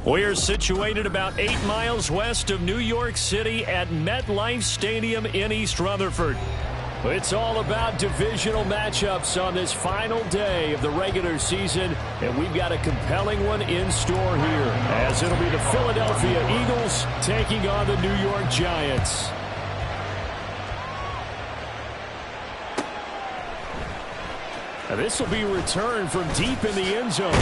We're situated about 8 miles west of New York City at MetLife Stadium in East Rutherford. It's all about divisional matchups on this final day of the regular season, and we've got a compelling one in store here, as it'll be the Philadelphia Eagles taking on the New York Giants. Now this will be returned from deep in the end zone.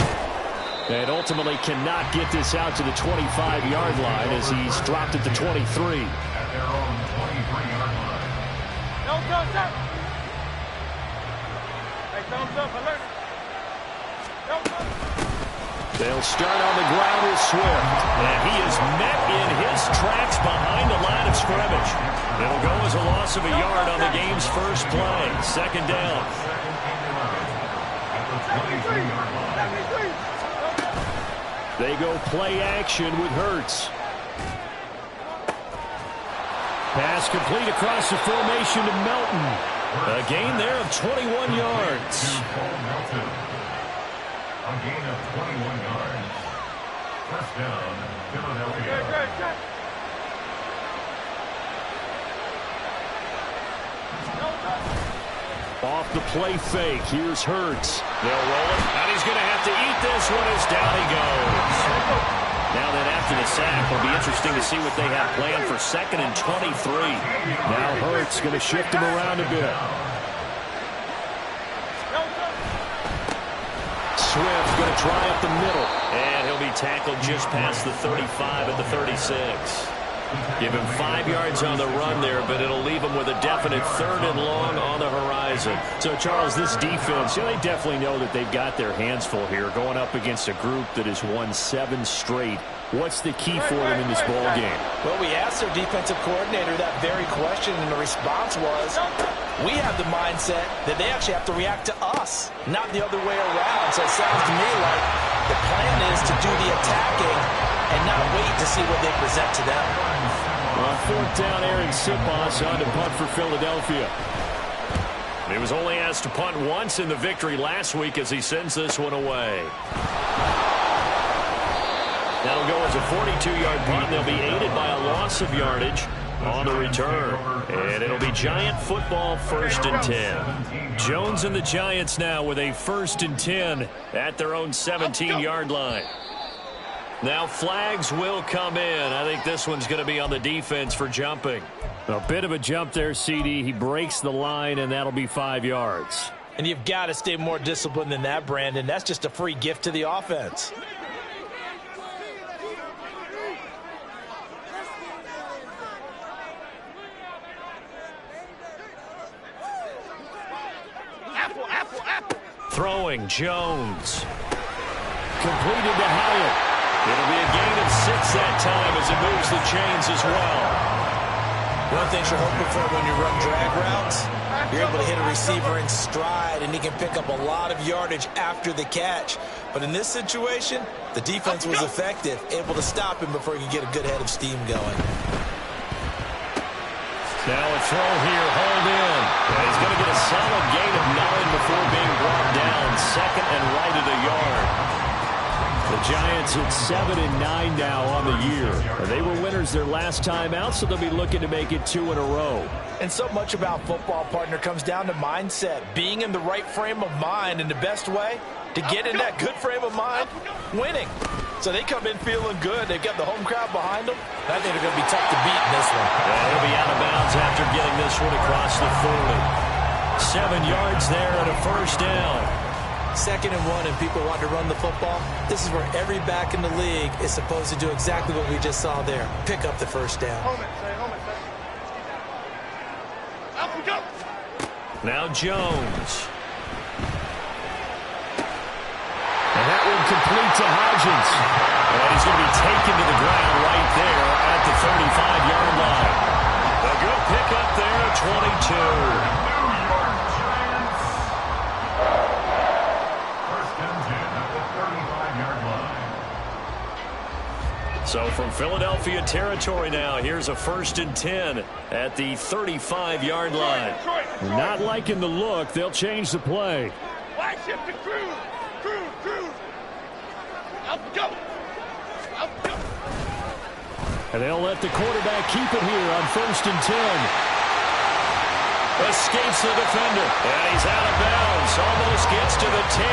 And ultimately cannot get this out to the 25-yard line as he's dropped at the 23. At their own 23-yard line. No thumbs up. Hey, thumbs up, alert. No thumbs up. They'll start on the ground with Swift. And he is met in his tracks behind the line of scrimmage. It'll go as a loss of a yard on the game's first play. Second down. At the 23-yard line. They go play action with Hurts. Pass complete across the formation to Melton. A gain there of 21 yards. A gain of 21 yards. First down, Philadelphia. Off the play fake. Here's Hurts. They'll roll it, and he's going to have to eat this one as down he goes. Now then, after the sack, it'll be interesting to see what they have planned for 2nd and 23. Now Hurts going to shift him around a bit. Swift going to try up the middle, and he'll be tackled just past the 35 at the 36. Give him 5 yards on the run there, but it'll leave him with a definite 3rd and long on the horizon. So, Charles, this defense, they definitely know that they've got their hands full here, going up against a group that has won 7 straight. What's the key for them in this ball game? Well, we asked their defensive coordinator that very question, and the response was, we have the mindset that they actually have to react to us, not the other way around. So it sounds to me like the plan is to do the attacking and not wait to see what they present to them. On 4th down, Aaron Sipos on to punt for Philadelphia. He was only asked to punt once in the victory last week as he sends this one away. That'll go as a 42-yard punt. They'll be aided by a loss of yardage on the return. And it'll be Giant football, 1st and 10. Jones and the Giants now with a 1st and 10 at their own 17-yard line. Now flags will come in. I think this one's going to be on the defense for jumping. A bit of a jump there, CD. He breaks the line, and that'll be 5 yards. And you've got to stay more disciplined than that, Brandon. That's just a free gift to the offense. Throwing, Jones. Completed to Howard. It'll be a gain of 6 that time as it moves the chains as well. One thing you're hoping for when you run drag routes, you're able to hit a receiver in stride, and he can pick up a lot of yardage after the catch. But in this situation, the defense was effective, able to stop him before he could get a good head of steam going. Now a throw here, hold in. And he's going to get a solid gain of 9 before being brought down. 2nd and right at a yard. The Giants at 7 and 9 now on the year. They were winners their last time out, so they'll be looking to make it 2 in a row. And so much about football, partner, comes down to mindset. Being in the right frame of mind, and the best way to get in that good frame of mind, winning. So they come in feeling good. They've got the home crowd behind them. I think they're going to be tough to beat in this one. Yeah, he'll be out of bounds after getting this one across the 40. 7 yards there and a 1st down. 2nd and 1, and people want to run the football. This is where every back in the league is supposed to do exactly what we just saw there. Pick up the 1st down. Now Jones. And that one complete to Hodgins. And he's going to be taken to the ground right there at the 35-yard line. A good pickup there at 22. So from Philadelphia territory now, here's a 1st and 10 at the 35-yard line. Not liking the look. They'll change the play. Wide shift to Cruz. Cruz. Up, go. Up. And they'll let the quarterback keep it here on 1st and 10. Escapes the defender. And he's out of bounds. Almost gets to the 10.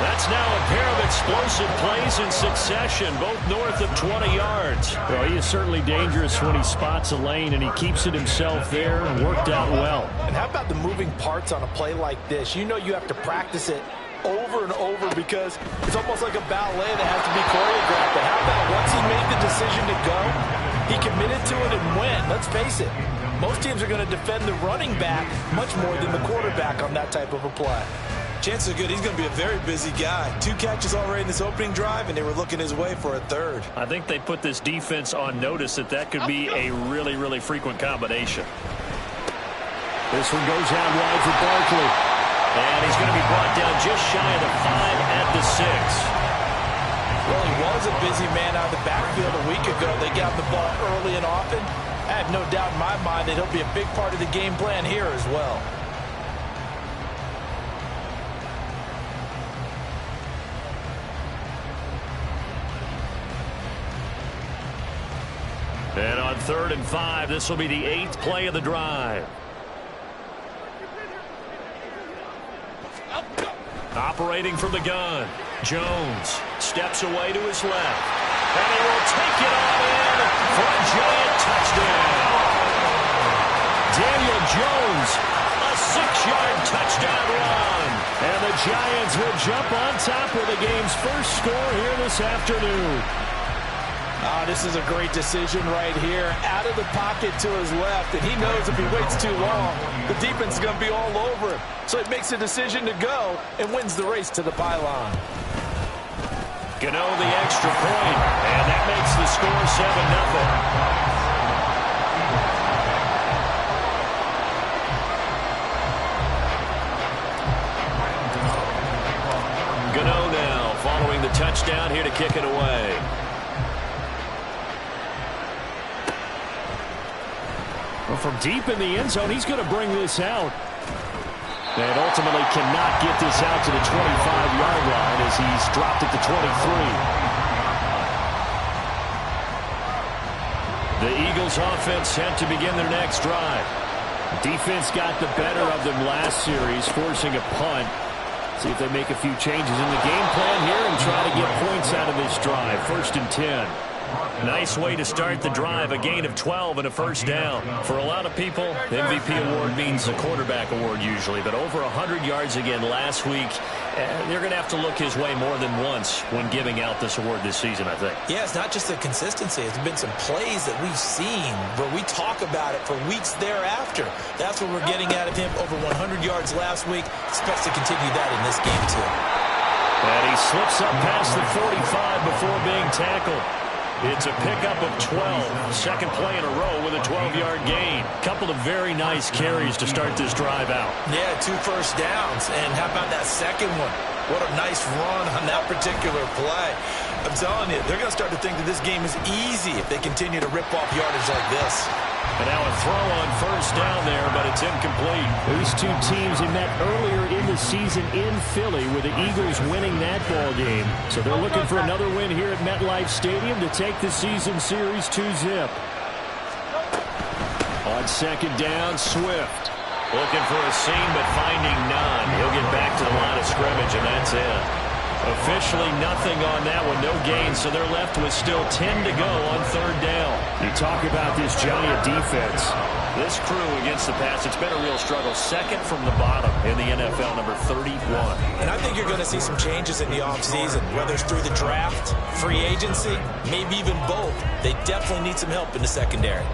That's now a pair of explosive plays in succession, both north of 20 yards. Well, he is certainly dangerous when he spots a lane, and he keeps it himself there and worked out well. And how about the moving parts on a play like this? You know you have to practice it over and over because it's almost like a ballet that has to be choreographed. But how about once he made the decision to go, he committed to it and went. Let's face it, most teams are going to defend the running back much more than the quarterback on that type of a play. Chances are good he's going to be a very busy guy. 2 catches already in this opening drive, and they were looking his way for a 3rd. I think they put this defense on notice that could be a really, really frequent combination. This one goes out wide for Barkley. And he's going to be brought down just shy of the 5 at the 6. Well, he was a busy man out of the backfield a week ago. They got the ball early and often. I have no doubt in my mind that he'll be a big part of the game plan here as well. And on 3rd and 5, this will be the 8th play of the drive. Operating from the gun. Jones steps away to his left. And he will take it on in for a Giant touchdown. Daniel Jones, a 6-yard touchdown run. And the Giants will jump on top with the game's first score here this afternoon. This is a great decision right here. Out of the pocket to his left, and he knows if he waits too long, the defense is going to be all over him. So he makes a decision to go and wins the race to the pylon. Gano the extra point, and that makes the score 7-0. Gano now following the touchdown here to kick it away. Well, from deep in the end zone, he's going to bring this out. And ultimately cannot get this out to the 25-yard line as he's dropped at the 23. The Eagles offense set to begin their next drive. Defense got the better of them last series, forcing a punt. See if they make a few changes in the game plan here and try to get points out of this drive. 1st and 10. Nice way to start the drive, a gain of 12 and a first down. For a lot of people, the MVP award means the quarterback award usually, but over 100 yards again last week. They're going to have to look his way more than once when giving out this award this season, I think. Yeah, it's not just the consistency. It's been some plays that we've seen where we talk about it for weeks thereafter. That's what we're getting out of him. Over 100 yards last week. Expects to continue that in this game, too. And he slips up past the 45 before being tackled. It's a pickup of 12. Second play in a row with a 12-yard gain. Couple of very nice carries to start this drive out. Yeah, 2 first downs. And how about that second one? What a nice run on that particular play. I'm telling you, they're going to start to think that this game is easy if they continue to rip off yardage like this. And now a throw on first down there, but it's incomplete. These two teams had met earlier in the season in Philly with the Eagles winning that ball game. So they're looking for another win here at MetLife Stadium to take the season series 2-zip. On second down, Swift. Looking for a seam, but finding none. He'll get back to the line of scrimmage, and that's it. Officially nothing on that one, no gain, so they're left with still 10 to go on third down. You talk about this Giant defense. This crew against the pass, it's been a real struggle. Second from the bottom in the NFL, number 31. And I think you're going to see some changes in the offseason, whether it's through the draft, free agency, maybe even both. They definitely need some help in the secondary.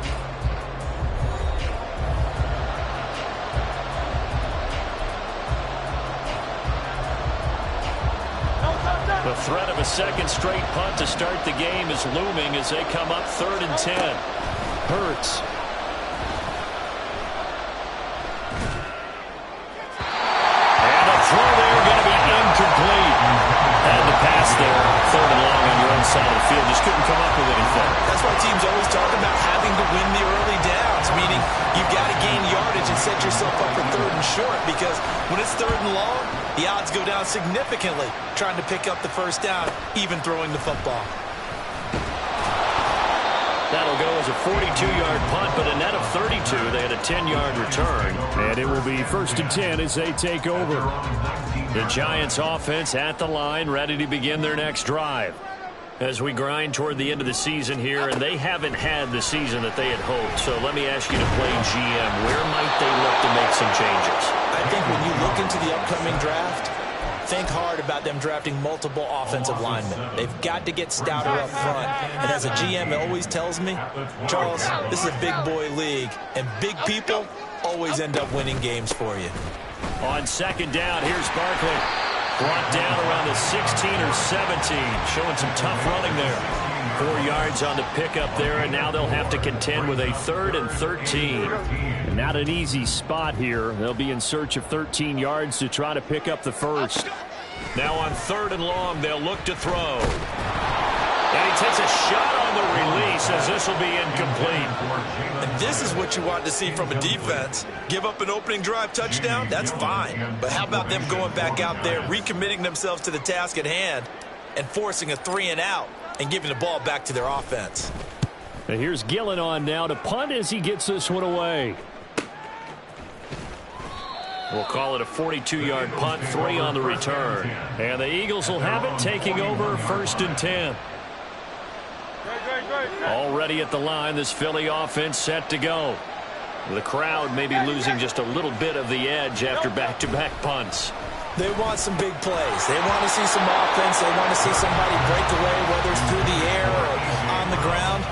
The threat of a second straight punt to start the game is looming as they come up 3rd and 10. Hurts. And a throw there going to be incomplete. Had the pass there, 3rd and long on your own side of the field. Just couldn't come up with anything. That's why teams always talk about having to win the early downs, meaning you've got to gain yardage and set yourself up for 3rd and short, because when it's 3rd and long, the odds go down significantly trying to pick up the first down, even throwing the football. That'll go as a 42-yard punt, but a net of 32. They had a 10-yard return. And it will be 1st and 10 as they take over. The Giants offense at the line, ready to begin their next drive. As we grind toward the end of the season here, and they haven't had the season that they had hoped. So let me ask you to play GM. Where might they look to make some changes? I think when you look into the upcoming draft, think hard about them drafting multiple offensive linemen. They've got to get stouter up front. And as a GM, it always tells me, Charles, this is a big boy league, and big people always end up winning games for you. On 2nd down, here's Barkley. Brought down around the 16 or 17. Showing some tough running there. 4 yards on the pickup there, and now they'll have to contend with a 3rd and 13. Not an easy spot here. They'll be in search of 13 yards to try to pick up the first. Now on 3rd and long, they'll look to throw. And he takes a shot on the release as this will be incomplete. And this is what you want to see from a defense. Give up an opening drive touchdown, that's fine. But how about them going back out there, recommitting themselves to the task at hand, and forcing a 3-and-out and giving the ball back to their offense. And here's Gillen on now to punt as he gets this one away. We'll call it a 42-yard punt, 3 on the return. And the Eagles will have it, taking over 1st and 10. Already at the line, this Philly offense set to go. The crowd may be losing just a little bit of the edge after back-to-back punts. They want some big plays. They want to see some offense. They want to see somebody break away, whether it's through the air or on the ground.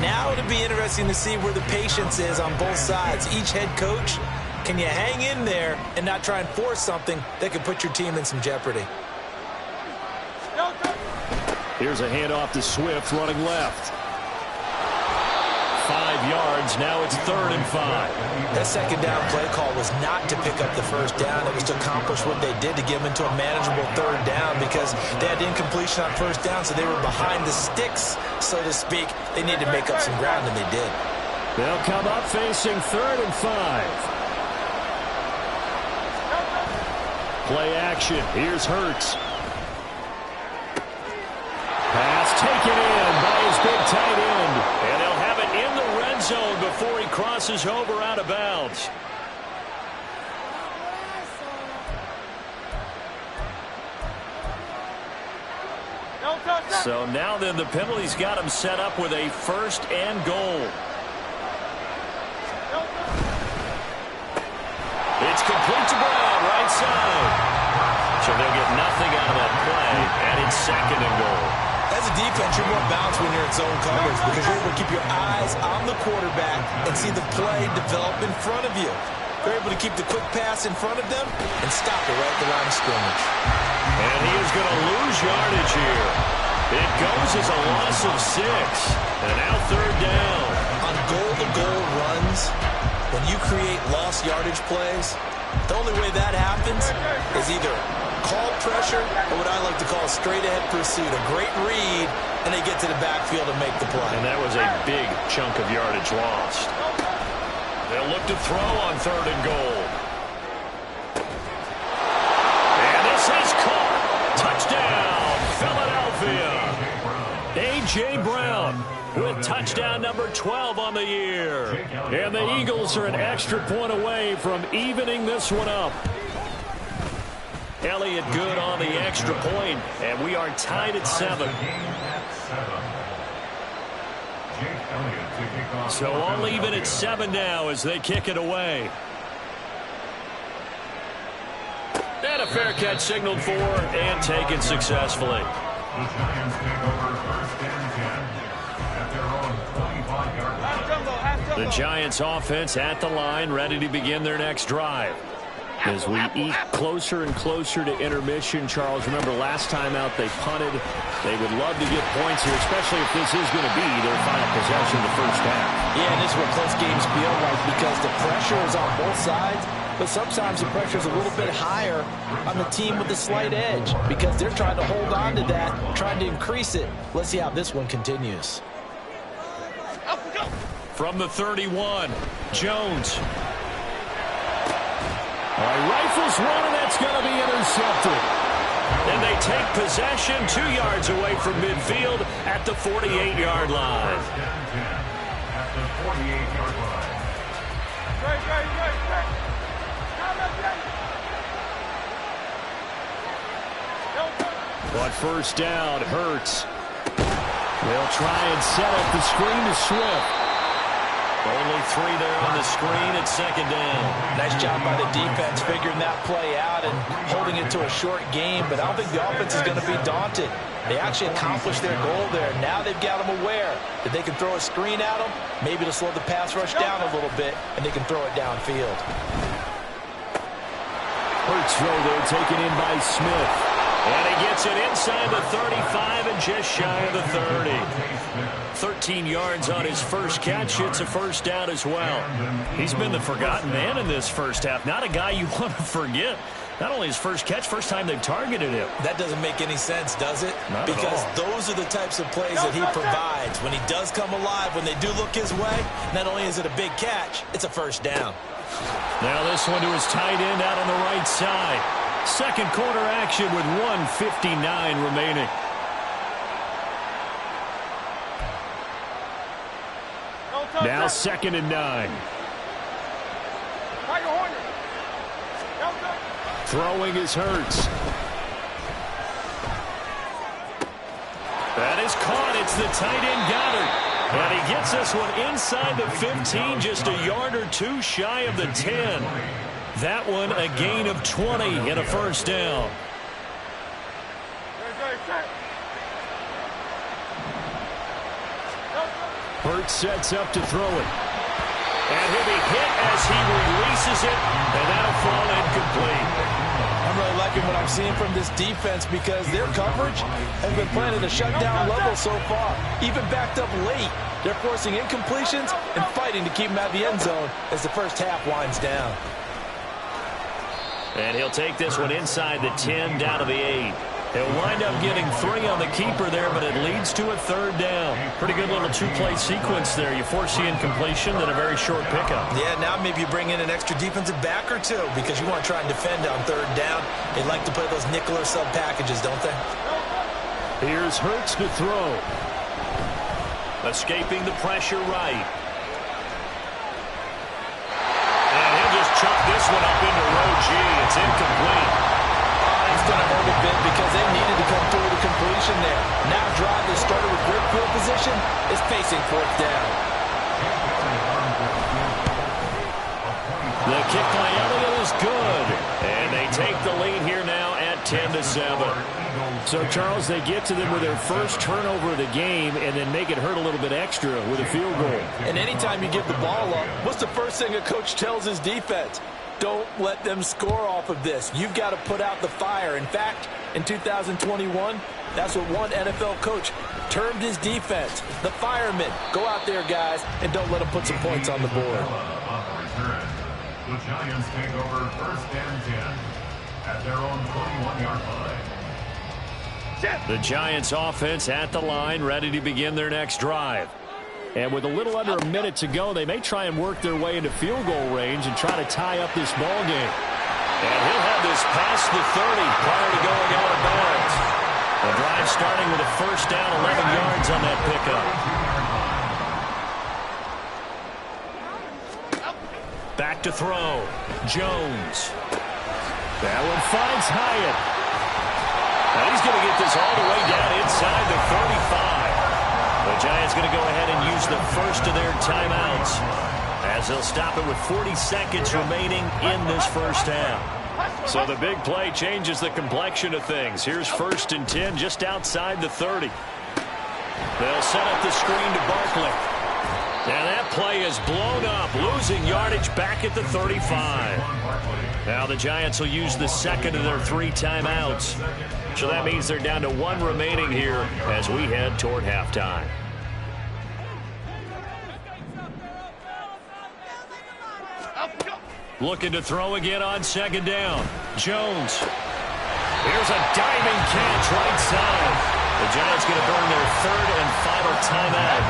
Now it'll be interesting to see where the patience is on both sides. Each head coach, can you hang in there and not try and force something that could put your team in some jeopardy? Here's a handoff to Swift running left. 5 yards. Now it's 3rd and 5. That 2nd down play call was not to pick up the 1st down. It was to accomplish what they did, to get them into a manageable 3rd down, because they had incompletion on 1st down, so they were behind the sticks, so to speak. They needed to make up some ground, and they did. They'll come up facing 3rd and 5. Play action. Here's Hurts. Pass taken in by his big tight end. And they'll have it in the red zone before he crosses over out of bounds. So now then the penalty's got him set up with a 1st and goal. It's complete to Brown, right side. So they'll get nothing out of that play, and it's 2nd and goal. As a defense, you're more balanced when you're in zone coverage because you're able to keep your eyes on the quarterback and see the play develop in front of you. They're able to keep the quick pass in front of them and stop it right at the line of scrimmage. And he is going to lose yardage here. It goes as a loss of 6. And now 3rd down. On goal-to-goal runs, when you create lost yardage plays, the only way that happens is either called pressure or what I like to call straight-ahead pursuit. A great read, and they get to the backfield and make the play. And that was a big chunk of yardage lost. They'll look to throw on 3rd and goal. And this is caught. Touchdown, Philadelphia. A.J. Brown with touchdown number 12 on the year. And the Eagles are an extra point away from evening this one up. Elliott good on the extra point, and we are tied at 7. So all even at 7 now as they kick it away. And a fair catch signaled for and taken successfully. The Giants take over 1st and 10 at their own 25-yard line. The Giants offense at the line, ready to begin their next drive. As we eat closer and closer to intermission, Charles, remember last time out they punted. They would love to get points here, especially if this is going to be their final possession of the first half. Yeah, and this is what close games feel like because the pressure is on both sides, but sometimes the pressure is a little bit higher on the team with the slight edge because they're trying to hold on to that, trying to increase it. Let's see how this one continues. From the 31, Jones. All right, rifles one, and that's going to be intercepted. And they take possession 2 yards away from midfield at the 48-yard line. At the 48-yard line. On first down, Hurts. They'll try and set up the screen to Swift. Only 3 there on the screen at second down. Nice job by the defense figuring that play out and holding it to a short game, but I don't think the offense is going to be daunted. They actually accomplished their goal there. Now they've got them aware that they can throw a screen at them, maybe to slow the pass rush down a little bit, and they can throw it downfield. Hurts throw there, taken in by Smith. And he gets it inside the 35 and just shy of the 30. 13 yards on his first catch. It's a first down as well. He's been the forgotten man in this first half. Not a guy you want to forget. Not only his first catch, first time they've targeted him. That doesn't make any sense, does it? Not because at all. Those are the types of plays that he provides. When he does come alive, when they do look his way, not only is it a big catch, it's a first down. Now this one to his tight end out on the right side. Second quarter action with 1:59 remaining. Now 2nd and 9. Throwing is Hurts. That is caught. It's the tight end Goddard. And he gets this one inside the 15, just a yard or 2 shy of the 10. That one a gain of 20 and a first down. Hurts sets up to throw it. And he'll be hit as he releases it, and that'll fall incomplete. I'm really liking what I'm seeing from this defense because their coverage has been playing at a shutdown level so far. Even backed up late, they're forcing incompletions and fighting to keep them out of the end zone as the first half winds down. And he'll take this one inside the 10, down to the 8. He'll wind up getting 3 on the keeper there, but it leads to a third down. Pretty good little 2-play sequence there. You force the incompletion, then a very short pickup. Yeah, now maybe you bring in an extra defensive back or 2 because you want to try and defend on third down. They like to play those nickel or sub packages, don't they? Here's Hurts to throw. Escaping the pressure right. And he'll just chuck this one up into row G. It's incomplete. It's going to hurt a bit because they needed to come through with a completion there. Now drive that started with great field position is facing 4th down. The kick by Elliott is good. And they take the lead here now at 10-7. So, Charles, they get to them with their first turnover of the game and then make it hurt a little bit extra with a field goal. And anytime you give the ball up, what's the first thing a coach tells his defense? Don't let them score off of this. You've got to put out the fire. In fact, in 2021, that's what one NFL coach termed his defense. The firemen. Go out there, guys, and don't let them put some points on the board. The Giants take over 1st and 10 at their own 21-yard line. The Giants offense at the line, ready to begin their next drive. And with a little under a minute to go, they may try and work their way into field goal range and try to tie up this ball game. And he'll have this past the 30 prior to going out of bounds. The drive starting with a first down, 11 yards on that pickup. Back to throw. Jones. That one finds Hyatt. Now he's going to get this all the way down inside the 35. The Giants going to go ahead and use the first of their timeouts as they'll stop it with 40 seconds remaining in this first half. So the big play changes the complexion of things. Here's 1st and 10 just outside the 30. They'll set up the screen to Barkley. And that play is blown up, losing yardage back at the 35. Now the Giants will use the second of their 3 timeouts. So that means they're down to 1 remaining here as we head toward halftime. Looking to throw again on 2nd down. Jones. Here's a diving catch right side. The Giants going to burn their 3rd and final timeout.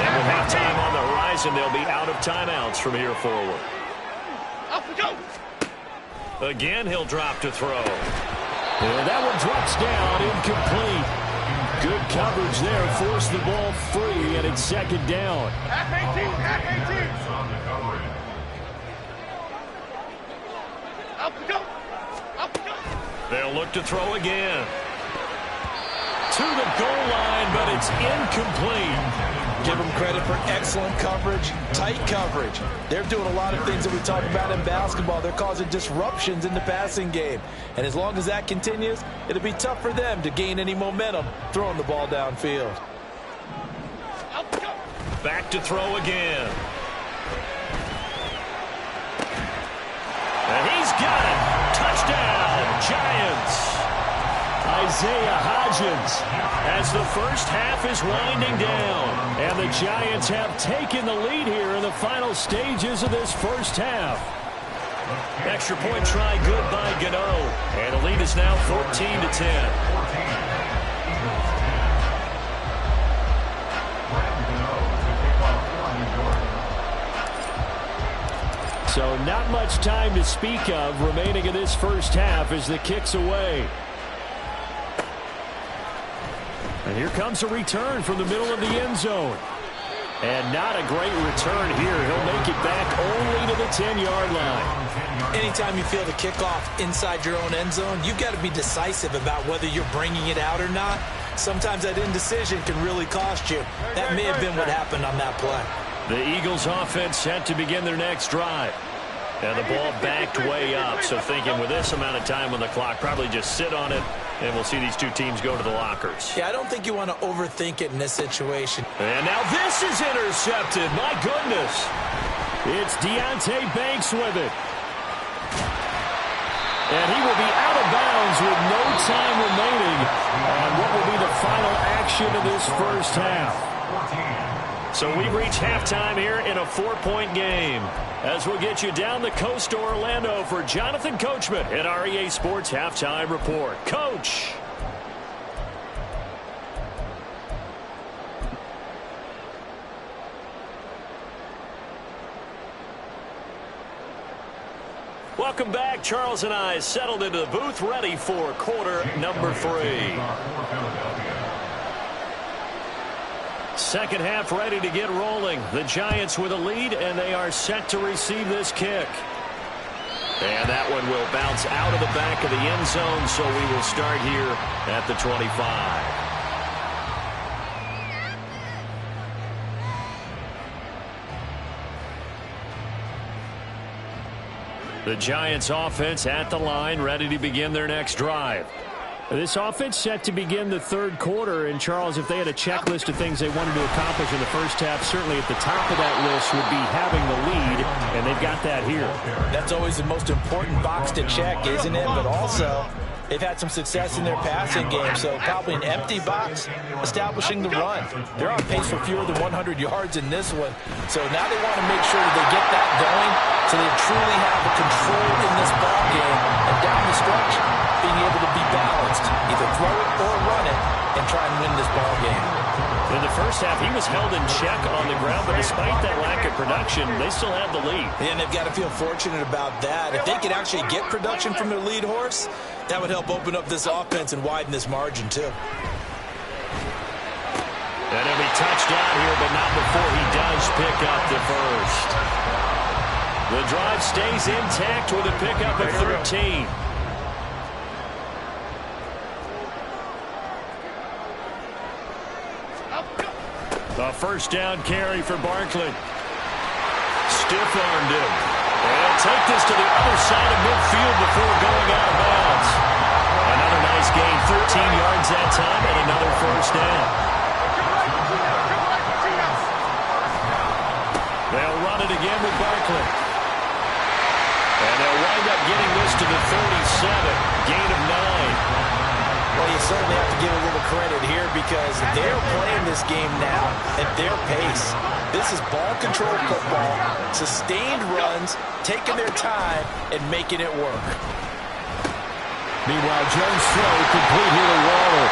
And with halftime on the horizon, they'll be out of timeouts from here forward. Again, he'll drop to throw. And that one drops down, incomplete. Good coverage there, forced the ball free, and it's second down. Half 18, half 18. On the coverage. Up we go. Up we go. They'll look to throw again. To the goal line, but it's incomplete. Give them credit for excellent coverage, tight coverage. They're doing a lot of things that we talk about in basketball. They're causing disruptions in the passing game. And as long as that continues, it'll be tough for them to gain any momentum throwing the ball downfield. Up we go. Back to throw again. And he's got it. Touchdown, Giants. Isaiah Hodgins as the first half is winding down. And the Giants have taken the lead here in the final stages of this first half. Extra point try good by Gano. And the lead is now 14-10. So not much time to speak of remaining in this first half as the kick's away. And here comes a return from the middle of the end zone. And not a great return here. He'll make it back only to the 10-yard line. Anytime you feel the kickoff inside your own end zone, you've got to be decisive about whether you're bringing it out or not. Sometimes that indecision can really cost you. That may have been what happened on that play. The Eagles offense set to begin their next drive. And the ball backed way up. So thinking with this amount of time on the clock, probably just sit on it, and we'll see these two teams go to the lockers. Yeah, I don't think you want to overthink it in this situation. And now this is intercepted. My goodness. It's Deonte Banks with it. And he will be out of bounds with no time remaining on what will be the final action of this first half. So we've reached halftime here in a 4-point game. As we'll get you down the coast to Orlando for Jonathan Coachman at our EA Sports Halftime Report. Coach. Welcome back. Charles and I settled into the booth ready for quarter number 3. Second half ready to get rolling. The Giants with a lead, and they are set to receive this kick. And that one will bounce out of the back of the end zone, so we will start here at the 25. The Giants offense at the line, ready to begin their next drive. This offense set to begin the third quarter. And, Charles, if they had a checklist of things they wanted to accomplish in the first half, certainly at the top of that list would be having the lead, and they've got that here. That's always the most important box to check, isn't it? But also, they've had some success in their passing game, so probably an empty box, establishing the run. They're on pace for fewer than 100 yards in this one, so now they want to make sure that they get that going so they truly have the control in this ball game, and down the stretch, being able to be balanced, either throw it or run it, and try and win this ball game. In the first half, he was held in check on the ground, but despite that lack of production, they still have the lead. And they've got to feel fortunate about that. If they could actually get production from their lead horse, that would help open up this offense and widen this margin, too. And he'll be touched down here, but not before he does pick up the first. The drive stays intact with a pickup of 13. A first down carry for Barkley. Stiff-armed him. And he'll take this to the other side of midfield before going out of bounds. Another nice gain, 13 yards that time, and another first down. They'll run it again with Barkley. And they'll wind up getting this to the 37, gain of 9. Well, you certainly have to give a little credit here because they're playing this game now at their pace. This is ball control football, sustained runs, taking their time, and making it work. Meanwhile, Jones' throw complete here to Waller.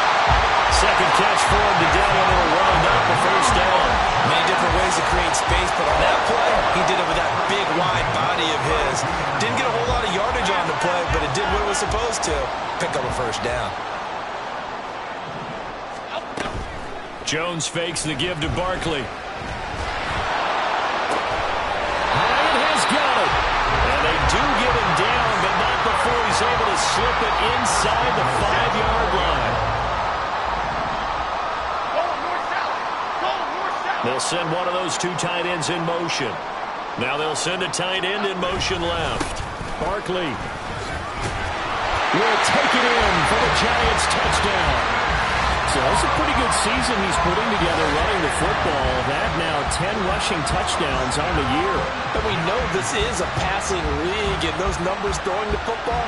Second catch for him to down, and it'll wind up the first down. Many different ways to create space, but on that play, he did it with that big, wide body of his. Didn't get a whole lot of yardage on the play, but it did what it was supposed to. pick up a first down. Jones fakes the give to Barkley. Hyatt has got it. And they do get him down, but not before he's able to slip it inside the 5-yard line. They'll send one of those two tight ends in motion. Now they'll send a tight end in motion left. Barkley will take it in for the Giants touchdown. So it's a pretty good season he's putting together running the football. That now 10 rushing touchdowns on the year. And we know this is a passing league, and those numbers throwing the football,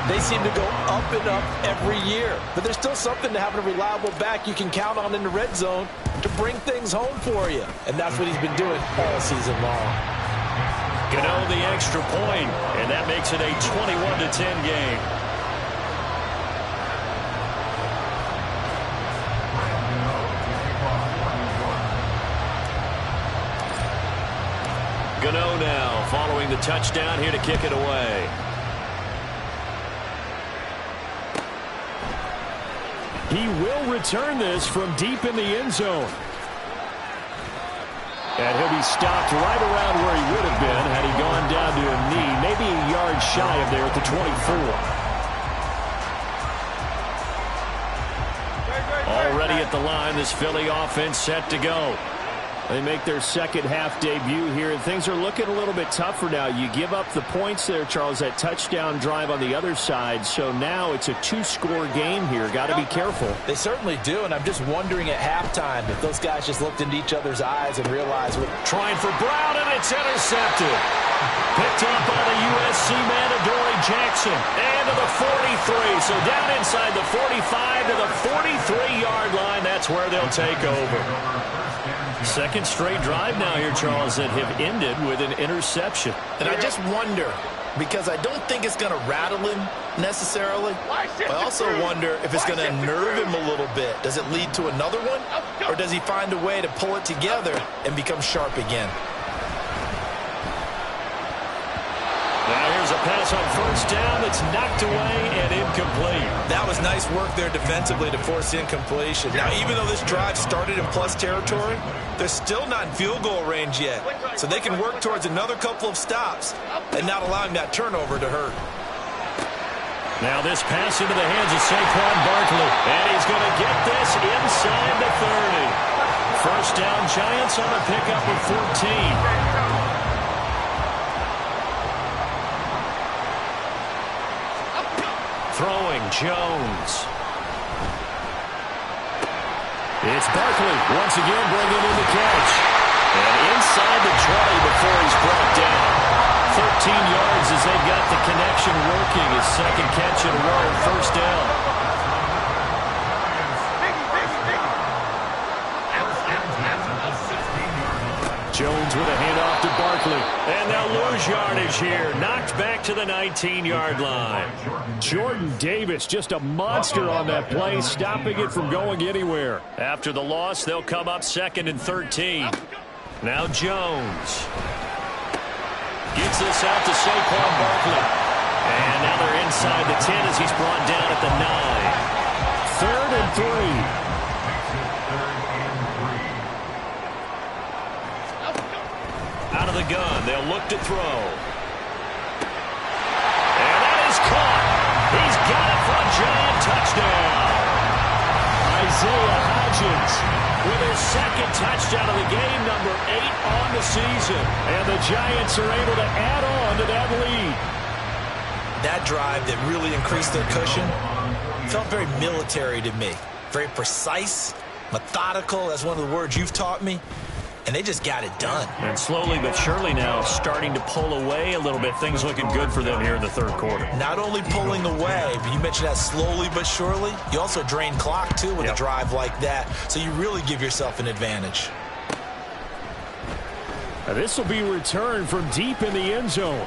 they seem to go up and up every year. But there's still something to having a reliable back you can count on in the red zone to bring things home for you. And that's what he's been doing all season long. Gano the extra point, and that makes it a 21-10 game. Gano now following the touchdown here to kick it away. He will return this from deep in the end zone. And he'll be stopped right around where he would have been had he gone down to a knee, maybe a yard shy of there at the 24. Already at the line, this Philly offense set to go. They make their second half debut here, and things are looking a little bit tougher now. You give up the points there, Charles, that touchdown drive on the other side. So now it's a 2-score game here. Got to be careful. They certainly do, and I'm just wondering at halftime if those guys just looked into each other's eyes and realized what. Trying for Brown, and it's intercepted. Picked up by the USC man, Adoree Jackson. And to the 43. So down inside the 45 to the 43-yard line. That's where they'll take over. Second straight drive now here, Charles, that have ended with an interception. And I just wonder, because I don't think it's going to rattle him necessarily. I also wonder if it's going to nerve him a little bit. Does it lead to another one? Or does he find a way to pull it together and become sharp again? Now here's a pass on first down that's knocked away and incomplete. That was nice work there defensively to force incompletion. Now, even though this drive started in plus territory, they're still not in field goal range yet. So they can work towards another couple of stops and not allowing that turnover to hurt. Now this pass into the hands of Saquon Barkley. And he's going to get this inside the 30. First down, Giants on a pickup of 14. Throwing, Jones. It's Barkley once again bringing in the catch. And inside the 20 before he's brought down. 13 yards as they've got the connection working. His second catch in a row, first down. Jones with a handoff to Barkley. And they'll lose yardage here. Knocked back to the 19-yard line. Jordan Davis, just a monster on that play, stopping it from going anywhere. After the loss, they'll come up second and 13. Now Jones gets this out to Saquon Barkley. And now they're inside the 10 as he's brought down at the 9. Third and 3. Out of the gun, they'll look to throw. And that is caught. He's got it for a Giant touchdown. Isaiah Hodgins with his second touchdown of the game, number 8 on the season. And the Giants are able to add on to that lead. That drive that really increased their cushion felt very military to me. Very precise, methodical, that's one of the words you've taught me. And they just got it done. And slowly but surely now starting to pull away a little bit. Things looking good for them here in the third quarter. Not only pulling away, but you mentioned that slowly but surely. You also drain clock, too, with a drive like that. So you really give yourself an advantage. This will be returned from deep in the end zone.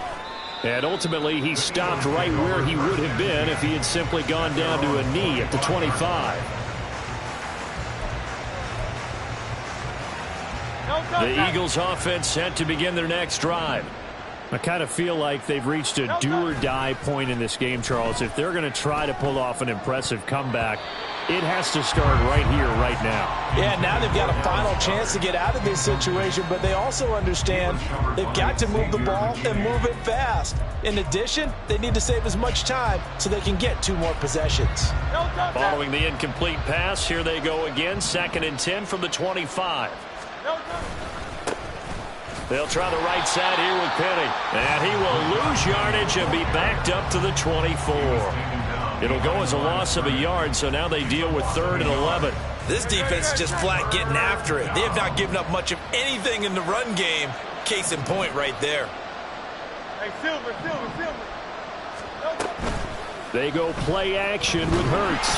And ultimately, he stopped right where he would have been if he had simply gone down to a knee at the 25. The Eagles offense set to begin their next drive. I kind of feel like they've reached a do-or-die point in this game, Charles. If they're going to try to pull off an impressive comeback, it has to start right here, right now. Yeah, now they've got a final chance to get out of this situation, but they also understand they've got to move the ball and move it fast. In addition, they need to save as much time so they can get 2 more possessions. Following the incomplete pass, here they go again, 2nd and 10 from the 25. They'll try the right side here with Penny. And he will lose yardage and be backed up to the 24. It'll go as a loss of a yard, so now they deal with 3rd and 11. This defense is just flat getting after it. They have not given up much of anything in the run game. Case in point right there. Hey, Silver. They go play action with Hurts.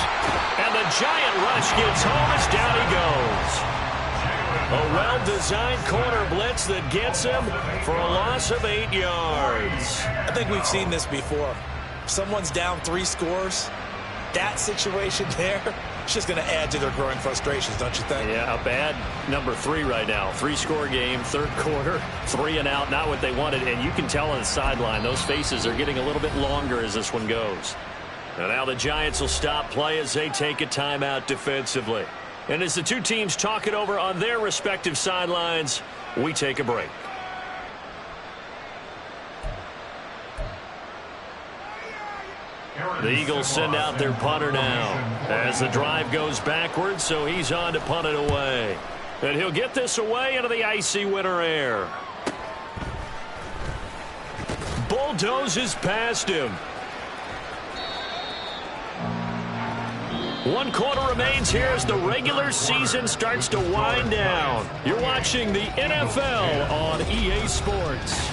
And the giant rush gets home as down he goes. A well-designed corner blitz that gets him for a loss of 8 yards. I think we've seen this before. Someone's down 3 scores. That situation there, it's just going to add to their growing frustrations, don't you think? Yeah, a bad number 3 right now. 3-score game, 3rd quarter, 3 and out, not what they wanted. And you can tell on the sideline, those faces are getting a little bit longer as this one goes. And now the Giants will stop play as they take a timeout defensively. And as the 2 teams talk it over on their respective sidelines, we take a break. The Eagles send out their punter now as the drive goes backwards, so he's on to punt it away. And he'll get this away into the icy winter air. Bulldozes past him. 1 quarter remains here as the regular season starts to wind down. You're watching the NFL on EA Sports.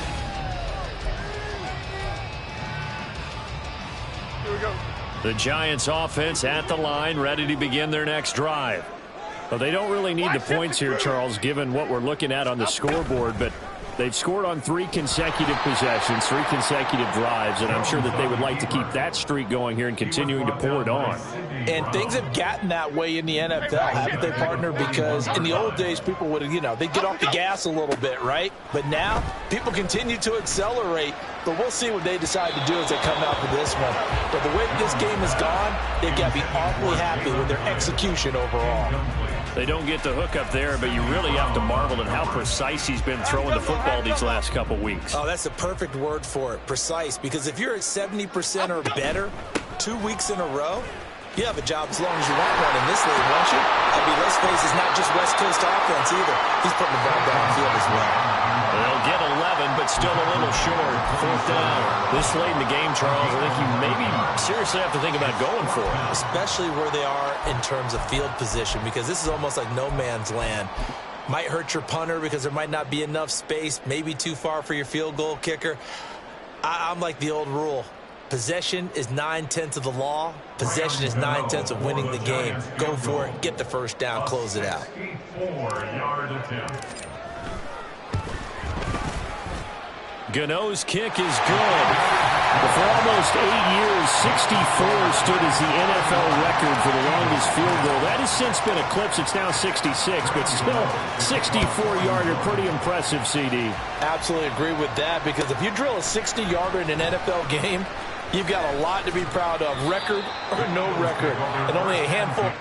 Here we go. The Giants offense at the line, ready to begin their next drive. Well, they don't really need the points here, Charles, given what we're looking at on the scoreboard, but they've scored on 3 consecutive possessions, 3 consecutive drives, and I'm sure that they would like to keep that streak going here and continuing to pour it on. And things have gotten that way in the NFL, haven't they, partner? Because in the old days, people would, they'd get off the gas a little bit, right? But now, people continue to accelerate. But we'll see what they decide to do as they come out for this one. But the way this game has gone, they've got to be awfully happy with their execution overall. They don't get the hook up there, but you really have to marvel at how precise he's been throwing the football these last couple weeks. Oh, that's the perfect word for it, precise. Because if you're at 70% or better 2 weeks in a row, you have a job as long as you want one in this league, won't you? I mean, let's face it's not just West Coast offense either. He's putting the ball downfield as well. They'll get 11, but still a little short. 4th down. This late in the game, Charles, I think you maybe seriously have to think about going for it. Especially where they are in terms of field position, because this is almost like no man's land. Might hurt your punter because there might not be enough space, maybe too far for your field goal kicker. I'm like the old rule. Possession is 9/10 of the law. Possession is 9/10 of winning the game. Go for it. Get the first down. Close it out. 4-yard attempt. Gano's kick is good. For almost 8 years, 64 stood as the NFL record for the longest field goal. That has since been eclipsed. It's now 66, but still 64-yarder. Pretty impressive, CD. Absolutely agree with that, because if you drill a 60-yarder in an NFL game, you've got a lot to be proud of, record or no record, and only a handful.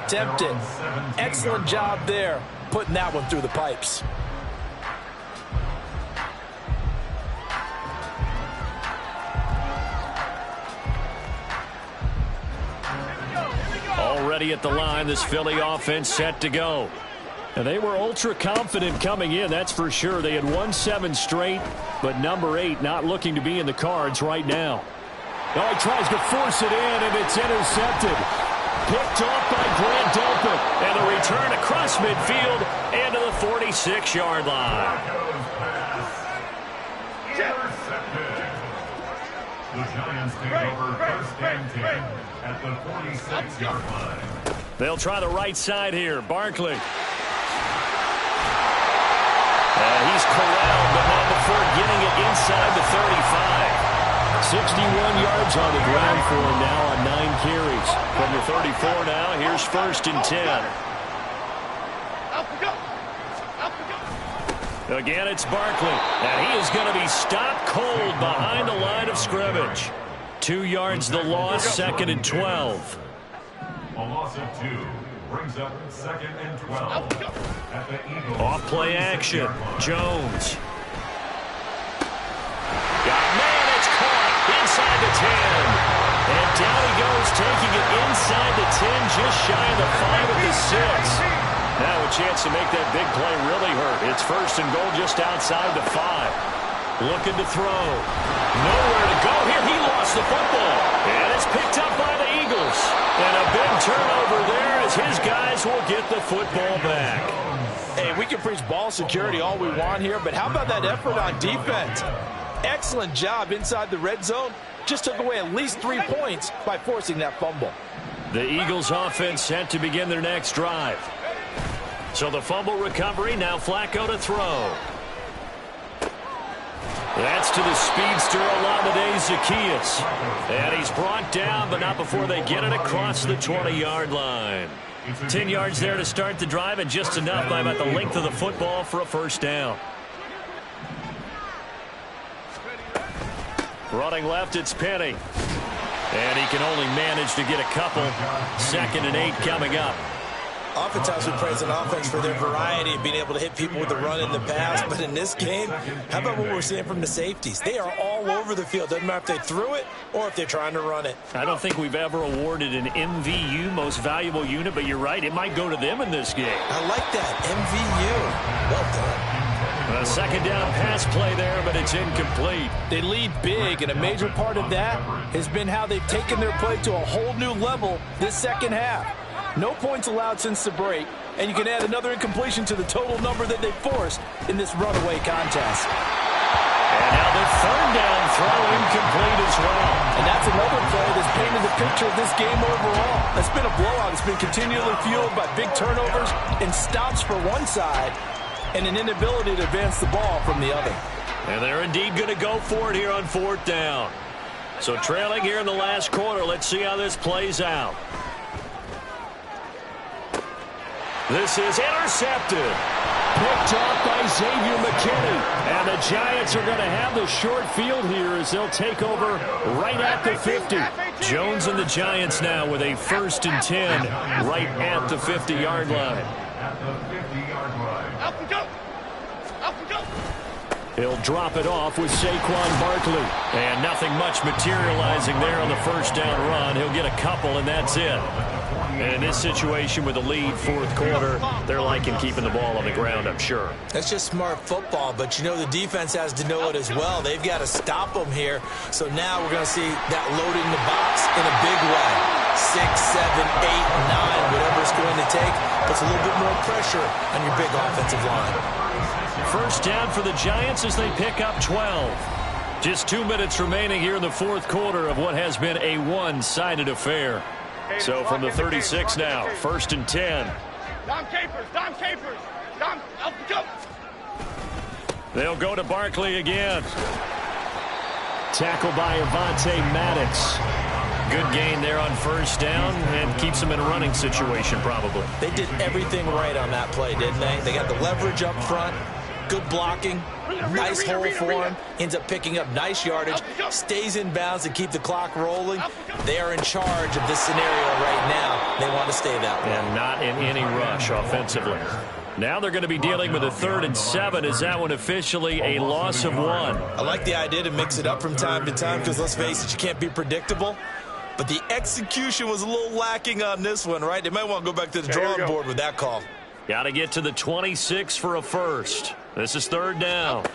Attempt it. Excellent job there, putting that one through the pipes. Already at the line, this Philly offense set to go. And they were ultra confident coming in, that's for sure. They had won 7 straight, but number 8 not looking to be in the cards right now. Now he tries to force it in, and it's intercepted. Picked off by Grant Delpit. And the return across midfield and to the 46-yard line. The Giants take over first and 10 at the 46-yard line. They'll try the right side here. Barkley. He's corralled, but not before getting it inside the 35. 61 yards on the ground for him now on 9 carries. From the 34 now, here's first and 10. Again, it's Barkley, and he is going to be stopped cold behind the line of scrimmage. 2 yards the loss, second and 12. A loss of 2 brings up second and 12 at the Eagles. Off play action, Jones. Got man, it's caught inside the 10. And down he goes, taking it inside the 10, just shy of the 5 at the 6. Now a chance to make that big play really hurt. It's first and goal just outside the 5. Looking to throw. Nowhere to go here. He lost the football. And it's picked up by the Eagles. And a big turnover there as his guys will get the football back. Hey, we can preach ball security all we want here, but how about that effort on defense? Excellent job inside the red zone. Just took away at least 3 points by forcing that fumble. The Eagles offense set to begin their next drive. So the fumble recovery, now Flacco to throw. That's to the speedster Olamide Zaccheaus. And he's brought down, but not before they get it across the 20-yard line. 10 yards there to start the drive, and just enough by about the length of the football for a first down. Running left, it's Penny. And he can only manage to get a couple. Second and 8 coming up. Oftentimes we praise an offense for their variety of being able to hit people with the run in the pass. But in this game, how about what we're seeing from the safeties? They are all over the field. Doesn't matter if they threw it or if they're trying to run it. I don't think we've ever awarded an MVU, most valuable unit, but you're right. It might go to them in this game. I like that. MVU. Well done. A second down pass play there, but it's incomplete. They lead big, and a major part of that has been how they've taken their play to a whole new level this second half. No points allowed since the break, and you can add another incompletion to the total number that they forced in this runaway contest. And now the third down throw incomplete as well. And that's another play that's painted the picture of this game overall. It's been a blowout. It's been continually fueled by big turnovers and stops for one side and an inability to advance the ball from the other. And they're indeed going to go for it here on fourth down. So trailing here in the last quarter. Let's see how this plays out. This is intercepted. Picked off by Xavier McKinney. And the Giants are going to have the short field here as they'll take over right at the 50. Jones and the Giants now with a first and 10 right at the 50-yard line. At the 50-yard line. Up and go. Up and go. He'll drop it off with Saquon Barkley. And nothing much materializing there on the first down run. He'll get a couple, and that's it. And in this situation with the lead fourth quarter, they're liking keeping the ball on the ground, I'm sure. That's just smart football, but you know the defense has to know it as well. They've got to stop them here. So now we're going to see that loading the box in a big way. 6, 7, 8, 9, whatever it's going to take, puts a little bit more pressure on your big offensive line. First down for the Giants as they pick up 12. Just 2 minutes remaining here in the fourth quarter of what has been a one-sided affair. So from the 36 now, first and 10. Dom Capers. Dom Capers. Dom, up and go. They'll go to Barkley again. Tackled by Avonte Maddox. Good gain there on first down and keeps them in a running situation probably. They did everything right on that play, didn't they? They got the leverage up front, good blocking, nice hole for him, ends up picking up nice yardage, stays in bounds to keep the clock rolling. They are in charge of this scenario right now. They want to stay that way. And not in any rush offensively. Now they're going to be dealing with a 3rd and 7. Is that one officially a loss of 1? I like the idea to mix it up from time to time because, let's face it, you can't be predictable. But the execution was a little lacking on this one, right? They might want to go back to the drawing board with that call. Got to get to the 26 for a first. This is 3rd down.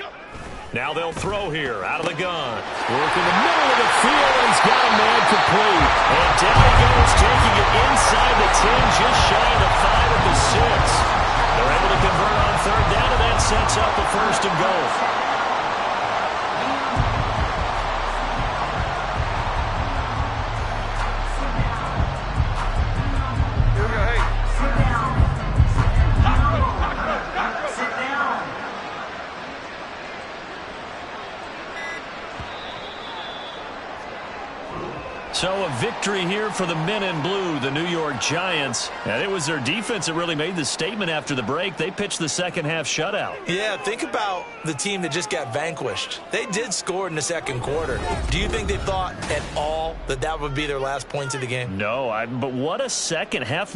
Now they'll throw here out of the gun. Work in the middle of the field, and he's got a man complete. And down he goes, taking it inside the 10, just shy of the 5 at the 6. They're able to convert on 3rd down, and that sets up the first and goal. So a victory here for the men in blue, the New York Giants. And it was their defense that really made the statement after the break. They pitched the second-half shutout. Yeah, think about the team that just got vanquished. They did score in the second quarter. Do you think they thought at all that that would be their last points of the game? No, but what a second half.